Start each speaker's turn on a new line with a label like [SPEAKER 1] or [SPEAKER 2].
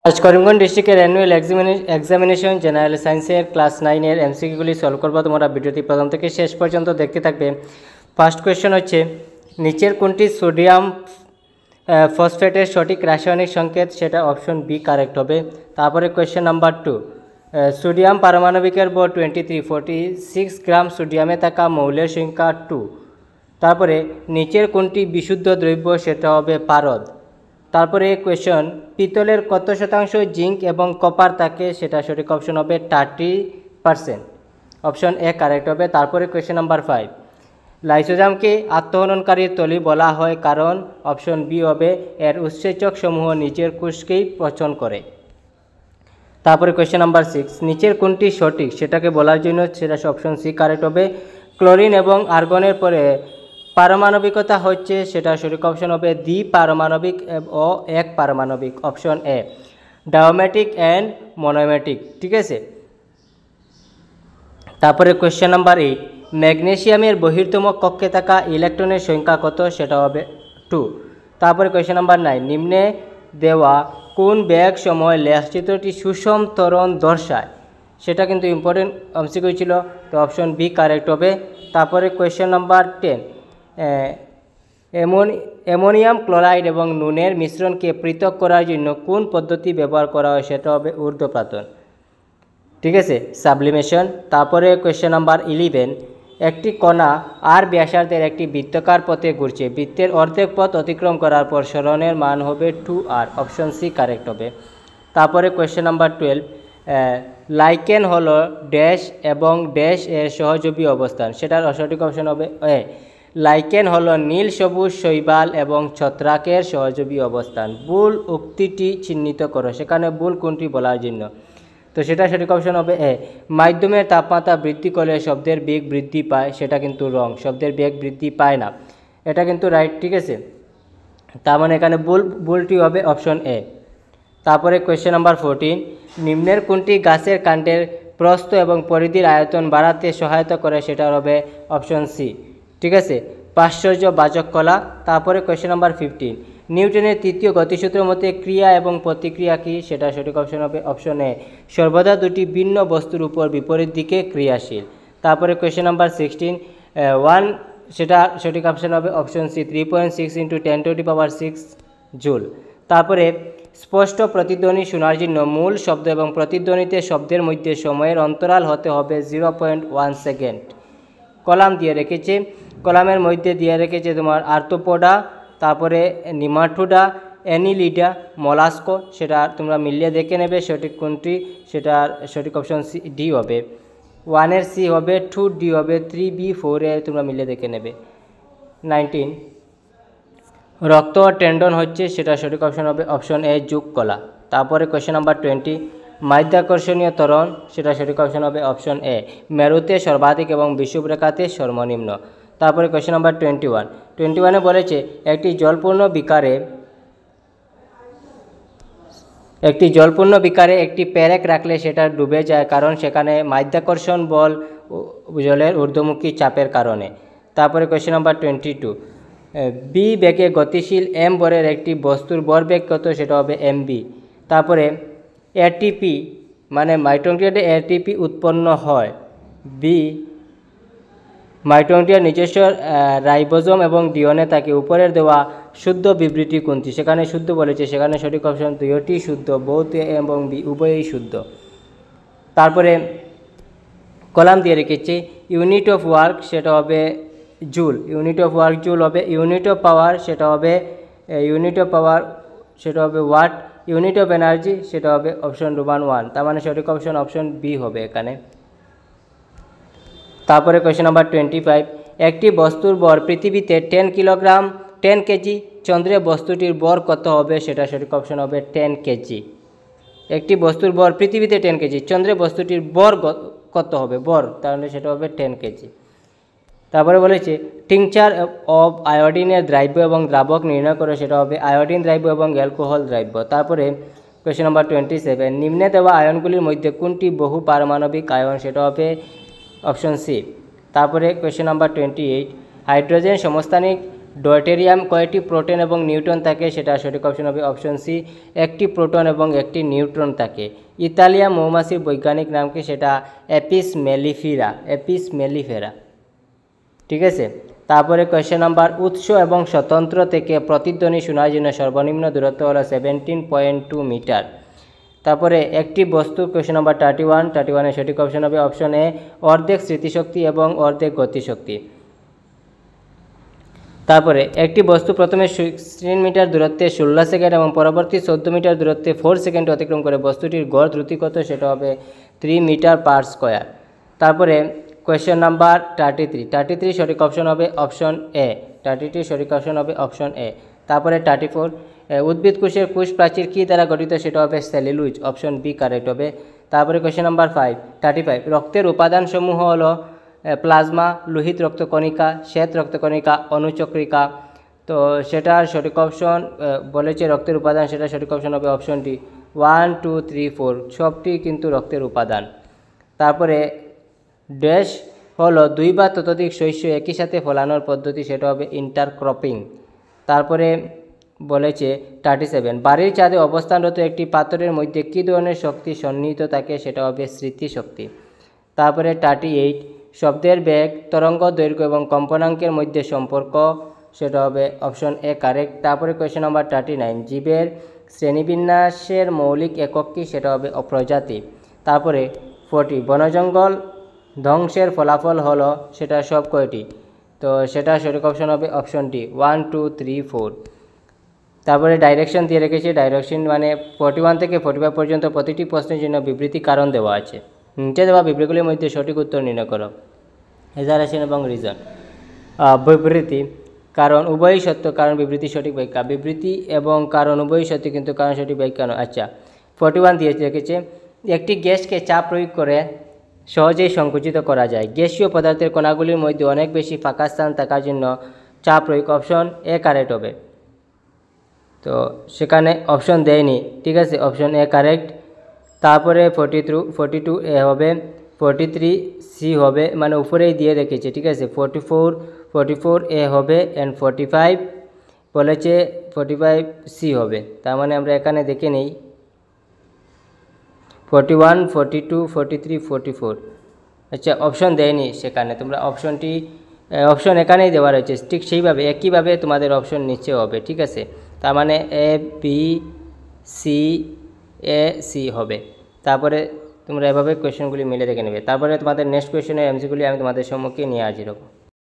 [SPEAKER 1] আজ করিমগঞ্জ ডিস্ট্রিক্টের annual examination general সায়েন্সের ক্লাস 9 এমসিকিউগুলি সলভ করবো। তোমরা ভিডিওটি প্রথম থেকে শেষ পর্যন্ত দেখতে থাকবে। ফার্স্ট কোয়েশ্চেন হচ্ছে, নিচের কোনটি সোডিয়াম ফসফেটের সঠিক রাসায়নিক সংকেত? সেটা অপশন বি কারেক্ট হবে। তারপরে কোয়েশ্চেন নাম্বার 2, সোডিয়াম পারমাণবিকের ভর 23, 46 গ্রাম সোডিয়ামে থাকা মৌলের সংখ্যা 2। তারপরে নিচের কোনটি বিশুদ্ধ দ্রব্য? সেটা হবে পারদ। তারপরে কোয়েশ্চন, পিতলের কত শতাংশ জিঙ্ক এবং কপার থাকে? সেটা সঠিক অপশন হবে 30%, অপশন এ কারেক্ট হবে। তারপরে কোয়েশ্চন নাম্বার 5, লাইসোজামকে আত্মহননকারীর তলি বলা হয় কারণ? অপশন বি হবে এর উৎসেচক সমূহ নিচের কোষকেই পচন করে। তারপরে কোয়েশ্চন নাম্বার 6, নিচের কোনটি সঠিক সেটাকে বলার জন্য সেটা অপশন সি কারেক্ট হবে। ক্লোরিন এবং আর্গনের পরে পারমাণবিকতা হচ্ছে, সেটা সঠিক অপশন হবে দ্বি পারমাণবিক ও এক পারমাণবিক, অপশন এ। ডায়োমেটিক অ্যান্ড মনোমেটিক, ঠিক আছে। তারপরে কোয়েশ্চেন নাম্বার 8, ম্যাগনেসিয়ামের বহির্তম কক্ষে থাকা ইলেকট্রনের সংখ্যা কত? সেটা হবে 2। তারপরে কোয়েশ্চেন নাম্বার 9, নিম্নে দেওয়া কোন ব্যাগ সময় লেখচিত্রটি সুষম ত্বরণ দর্শায়? সেটা কিন্তু ইম্পর্টেন্ট এমসিকিউ ছিল, তো অপশন বি কারেক্ট হবে। তারপরে কোয়েশ্চেন নাম্বার 10, অ্যামোনিয়াম ক্লোরাইড এবং নুনের মিশ্রণকে পৃথক করার জন্য কোন পদ্ধতি ব্যবহার করা হয়? সেটা হবে ঊর্ধ্বপাতন, ঠিক আছে, সাবলিমেশন। তারপরে কোয়েশ্চেন নাম্বার 11, একটি কণা আর ব্যাসার্ধের একটি বৃত্তাকার পথে ঘুরছে, বৃত্তের অর্ধেক পথ অতিক্রম করার পর সরণের মান হবে 2r, অপশন সি কারেক্ট হবে। তারপরে কোয়েশ্চেন নাম্বার 12, লাইকেন হলো ড্যাশ এবং ড্যাশ এর সহযোগী অবস্থান, সেটার সঠিক অপশন হবে এ। লাইকেন হলো নীল সবুজ শৈবাল এবং ছত্রাকের সহযোগী অবস্থান। ভুল উক্তিটি চিহ্নিত করো, সেখানে ভুল কোনটি বলার জন্য? তো সেটা সঠিক অপশন হবে এ। মাধ্যমের তাপমাত্রা বৃদ্ধি করলে শব্দের বেগ বৃদ্ধি পায়, সেটা কিন্তু রং, শব্দের বেগ বৃদ্ধি পায় না, এটা কিন্তু রাইট, ঠিক আছে। তার মানে এখানে ভুলটি হবে অপশন এ। তারপরে কোয়েশ্চেন নাম্বার 14, নিম্নের কোনটি গাছের কাণ্ডের প্রস্থ এবং পরিধির আয়তন বাড়াতে সহায়তা করে? সেটা হবে অপশন সি, ঠিক আছে, প্রাচুর্যবাচক কলা। তারপরে কোয়েশ্চেন নাম্বার 15, নিউটনের তৃতীয় গতিসূত্রের মধ্যে ক্রিয়া এবং প্রতিক্রিয়া কি? সেটা সঠিক অপশন হবে অপশন এ, সর্বদা দুটি ভিন্ন বস্তুর উপর বিপরীত দিকে ক্রিয়াশীল। তারপরে কোয়েশ্চেন নাম্বার 16, 1, সেটা সঠিক অপশন হবে অপশন সি, 3.6 × 10⁶ জুল। তারপরে স্পষ্ট প্রতিধ্বনি শোনার জন্য মূল শব্দ এবং প্রতিধ্বনিতে শব্দের মধ্যে সময়ের অন্তরাল হতে হবে 0.1 সেকেন্ড। কলাম দিয়ে রেখেছে, কলামের মধ্যে দিয়ে রেখেছে তোমার আর্থ্রোপোডা, তারপরে নিমাটোডা, অ্যানিলিডা, মলাস্কো, সেটা তোমরা মিলিয়ে দেখে নেবে সঠিক কোনটি, সেটার সঠিক অপশন সি ডি হবে। 1 এর সি হবে, 2 ডি হবে, 3 বি, 4 এ তোমরা মিলিয়ে দেখে নেবে। 19, রক্ত ও টেন্ডন হচ্ছে, সেটা সঠিক অপশন হবে অপশন এ, যুগ কলা। তারপরে কোয়েশ্চেন নাম্বার 20, মাধ্যাকর্ষণীয় ত্বরণ, সেটা সঠিক অপশন হবে অপশন এ, মেরুতে সর্বাধিক এবং বিষুবরেখাতে সর্বনিম্ন। তারপরে কোয়েশ্চেন নাম্বার 21 বলেছে একটি জলপূর্ণ বিকারে একটি পেরেক রাখলে সেটা ডুবে যায়, কারণ সেখানে মাধ্যাকর্ষণ বল জলের ঊর্ধ্বমুখী চাপের কারণে। তারপরে কোয়েশ্চেন নাম্বার 22, বি বেগে গতিশীল এম ভরের একটি বস্তুর ভরবেগ কত? সেটা হবে এম বি। তারপরে এটিপি মানে মাইটোকন্ড্রিয়াতে এটিপি উৎপন্ন হয়, বি মাইটোকন্ড্রিয়ার নিজস্ব রাইবোজোম এবং ডিএনএ থাকে। উপরের দেওয়া শুদ্ধ বিবৃতি কোনটি? সেখানে শুদ্ধ বলেছে, সেখানে সঠিক অপশন দুইটি শুদ্ধ, বোথ এ এবং বি উভয়ই শুদ্ধ। তারপরে কলাম দিয়ে রেখেছে ইউনিট অফ ওয়ার্ক, সেটা হবে joule, unit of work joule হবে। ইউনিট অফ পাওয়ার সেটা হবে ওয়াট। ইউনিট অফ এনার্জি সেটা হবে অপশন রোমান 1, তার মানে সঠিক অপশন বি হবে এখানে। তারপরে কোয়েশ্চেন নাম্বার 25, একটি বস্তুর ভর পৃথিবীতে 10 কিলোগ্রাম 10 কেজি, চন্দ্রে বস্তুটির ভর কত হবে? সেটা সঠিক অপশন হবে 10 কেজি। একটি বস্তুর ভর পৃথিবীতে 10 কেজি, চন্দ্রে বস্তুটির ভর কত হবে? ভর, তাহলে সেটা হবে 10 কেজি। তারপরে বলেছে টিংচার অফ আয়োডিনের দ্রাব্য এবং দ্রাবক নির্ণয় করে, সেটা হবে আয়োডিন দ্রাব্য এবং অ্যালকোহল দ্রাব্য। তারপরে কোয়েশ্চেন নাম্বার 27, নিম্নে দেওয়া আয়নগুলির মধ্যে কোনটি বহু পারমাণবিক আয়ন? সেটা হবে অপশন সি। তারপরে কোয়েশ্চেন নাম্বার 28, হাইড্রোজেন সমস্থানিক ডয়টেরিয়াম কয়টি প্রোটন এবং নিউট্রন থাকে, সেটা সঠিক অপশন হবে অপশন সি, একটি প্রোটন এবং একটি নিউট্রন থাকে। ইতালিয়া মৌমাছির বৈজ্ঞানিক নাম কি, সেটা অ্যাপিস মেলিফেরা, অ্যাপিস মেলিফেরা। ঠিক আছে, তারপরে কোয়েশ্চেন নাম্বার, উৎস এবং স্বতন্ত্র থেকে প্রতিধ্বনি শোনার জন্য সর্বনিম্ন দূরত্ব হলো 17.2 মিটার। তারপরে একটি বস্তু, কোয়েশ্চেন নাম্বার 31 সঠিক অপশন হবে অপশন এ, অর্ধেক স্মৃতিশক্তি এবং অর্ধেক গতিশক্তি। তারপরে একটি বস্তু প্রথমে 16 মিটার দূরত্বে 16 সেকেন্ড এবং পরবর্তী 14 মিটার দূরত্বে 4 সেকেন্ড অতিক্রম করে, বস্তুটির গড় দ্রুতি কত, সেটা হবে 3 মিটার পার স্কোয়ার। তারপরে কোয়েশ্চেন নাম্বার 33 সঠিক অপশন হবে অপশন এ, 33 সঠিক অপশন হবে অপশন এ। তারপরে 34, উদ্ভিদ কোষের কোষ প্রাচীর কী দ্বারা গঠিত, সেটা হবে সেলুলোজ, অপশন বি কারেক্ট হবে। তারপরে কোয়েশ্চেন নাম্বার 35, রক্তের উপাদানসমূহ হলো প্লাজমা, লোহিত রক্তকণিকা, শ্বেত রক্তকণিকা, অনুচক্রিকা। তো সেটার সঠিক অপশন বলেছে রক্তের উপাদান, সেটা সঠিক অপশন হবে অপশন ডি, 1 2 3 4 সবটি কিন্তু রক্তের উপাদান। তারপরে ড্যাশ হলো 2 বা ততোধিক শস্য একই সাথে ফলানোর পদ্ধতি, সেটা হবে ইন্টারক্রপিং। তারপরে বলেছে 37, বাড়ির ছাদে অবস্থানরত একটি পাথরের মধ্যে কী ধরনের শক্তি সন্নিহিত থাকে, সেটা হবে স্মৃতিশক্তি। তারপরে 38, শব্দের বেগ, তরঙ্গ দৈর্ঘ্য এবং কম্পনাঙ্কের মধ্যে সম্পর্ক, সেটা হবে অপশন এ কারেক্ট। তারপরে কোয়েশ্চেন নাম্বার 39, জীবের শ্রেণীবিন্যাসের মৌলিক একক কী, সেটা হবে প্রজাতি। তারপরে 40, বনজঙ্গল ধ্বংসের ফলাফল হলো, সেটা সব কয়টি, তো সেটা সঠিক অপশন হবে অপশন ডি, 1 2 3 4। তারপরে ডাইরেকশন দিয়ে রেখেছি, ডাইরেকশন মানে 41 থেকে 45 পর্যন্ত প্রতিটি প্রশ্নের জন্য বিবৃতি কারণ দেওয়া আছে। নিচে দেওয়া বিবৃতিগুলির মধ্যে সঠিক উত্তর নির্ণয় করো। এজারেশন এবং রিজন। বিবৃতি, কারণ উভয়ই সত্য, কারণ বিবৃতি সঠিক ব্যাখ্যা, বিবৃতি এবং কারণ উভয়ই সত্য কিন্তু কারণ সঠিক ব্যাখ্যা নয়। আচ্ছা, 41 দিয়ে রেখেছে, একটি গ্যাসকে চাপ প্রয়োগ করে সহজেই সংকুচিত করা যায়। গ্যাসীয় পদার্থের কণাগুলির মধ্যে অনেক বেশি ফাঁকা স্থান থাকার জন্য চাপ প্রয়োগ, অপশন এ কারেক্ট হবে। তো সেখানে অপশন দেয়নি, ঠিক আছে, অপশন এ কারেক্ট। তারপরে 42 এ হবে, 43 সি হবে, মানে উপরেই দিয়ে রেখেছে, ঠিক আছে। 44 এ হবে অ্যান্ড 45 বলেছে 45 সি হবে, তার মানে আমরা এখানে দেখে নেই 41 42 43 44। আচ্ছা, অপশন দেয়নি সেখানে, তোমরা অপশন এখানেই দেওয়া রয়েছে, ঠিক সেইভাবে একইভাবে তোমাদের অপশন নিচে হবে, ঠিক আছে। তার মানে A B C A C হবে। তারপরে তোমরা এভাবে কোয়েশ্চেনগুলি মিলে দেখে নেবে। তারপরে তোমাদের নেক্সট কোয়েশ্চেনের এমসিগুলি আমি তোমাদের সম্মুখে নিয়ে হাজির হব।